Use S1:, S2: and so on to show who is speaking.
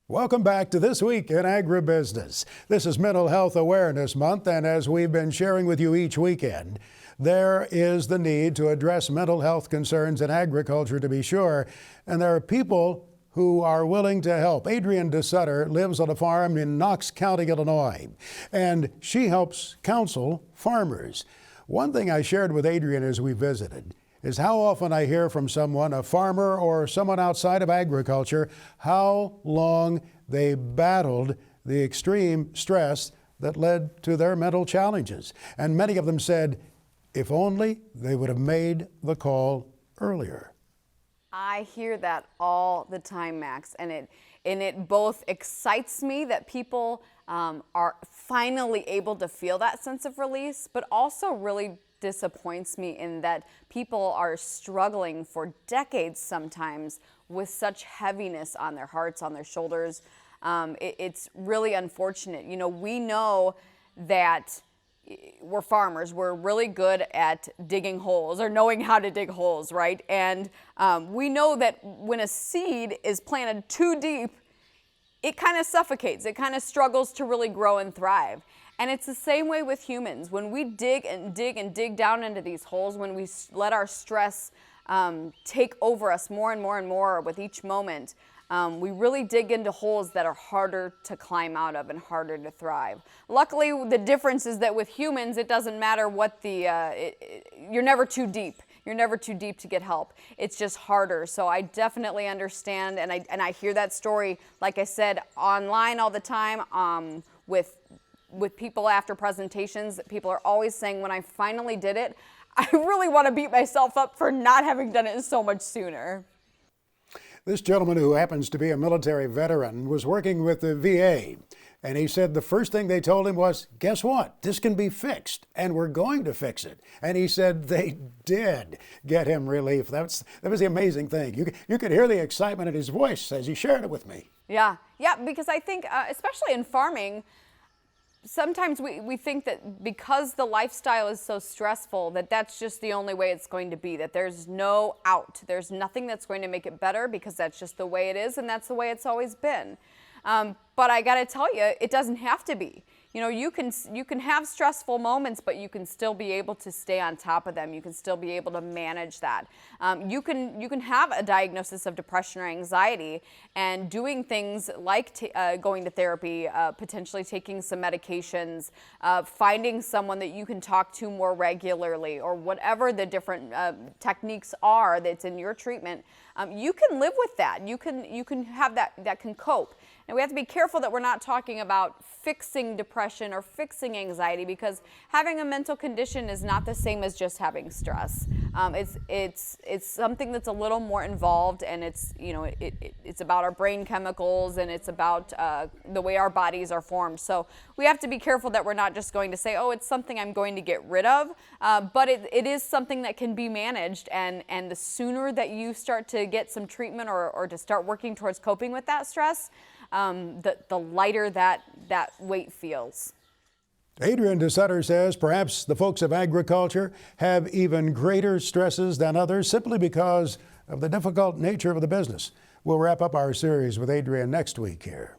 S1: Welcome back to This Week in Agribusiness. This is Mental Health Awareness Month, and as we've been sharing with you each weekend, there is the need to address mental health concerns in agriculture, to be sure, and there are people who are willing to help. Adrienne Desutter lives on a farm in Knox County, Illinois, and she helps counsel farmers. One thing I shared with Adrienne as we visited is how often I hear from someone, a farmer or someone outside of agriculture, how long they battled the extreme stress that led to their mental challenges. And many of them said, if only they would have made the call earlier.
S2: I hear that all the time, Max, and it both excites me that people are finally able to feel that sense of release, but also really disappoints me in that people are struggling for decades sometimes with such heaviness on their hearts, on their shoulders. It's really unfortunate. You know, we know that we're farmers. We're really good at digging holes or knowing how to dig holes, right? And we know that when a seed is planted too deep, it kind of suffocates. It kind of struggles to really grow and thrive. And it's the same way with humans. When we dig and dig and dig down into these holes, when we let our stress take over us more and more and more with each moment, we really dig into holes that are harder to climb out of and harder to thrive. Luckily, the difference is that with humans, it doesn't matter what you're never too deep. You're never too deep to get help. It's just harder. So I definitely understand, and I hear that story, like I said, online all the time, with people after presentations. People are always saying, when I finally did it, I really want to beat myself up for not having done it so much sooner.
S1: This gentleman, who happens to be a military veteran, was working with the VA, and he said the first thing they told him was, guess what? This can be fixed, and we're going to fix it. And he said they did get him relief. That was the amazing thing. You could hear the excitement in his voice as he shared it with me.
S2: Yeah, because I think, especially in farming, sometimes we think that because the lifestyle is so stressful that that's just the only way it's going to be, that there's no out. There's nothing that's going to make it better because that's just the way it is and that's the way it's always been. But I got to tell you, it doesn't have to be. You know, you can have stressful moments, but you can still be able to stay on top of them. You can still be able to manage that. You can have a diagnosis of depression or anxiety, and doing things like going to therapy, potentially taking some medications, finding someone that you can talk to more regularly, or whatever the different techniques are that's in your treatment. You can live with that. You can have that can cope. And we have to be careful that we're not talking about fixing depression or fixing anxiety, because having a mental condition is not the same as just having stress. It's something that's a little more involved, and it's about our brain chemicals, and it's about the way our bodies are formed. So we have to be careful that we're not just going to say, oh, it's something I'm going to get rid of, but it is something that can be managed, and the sooner that you start to get some treatment or to start working towards coping with that stress, the lighter that weight feels.
S1: Adrienne Desutter says perhaps the folks of agriculture have even greater stresses than others simply because of the difficult nature of the business. We'll wrap up our series with Adrienne next week here.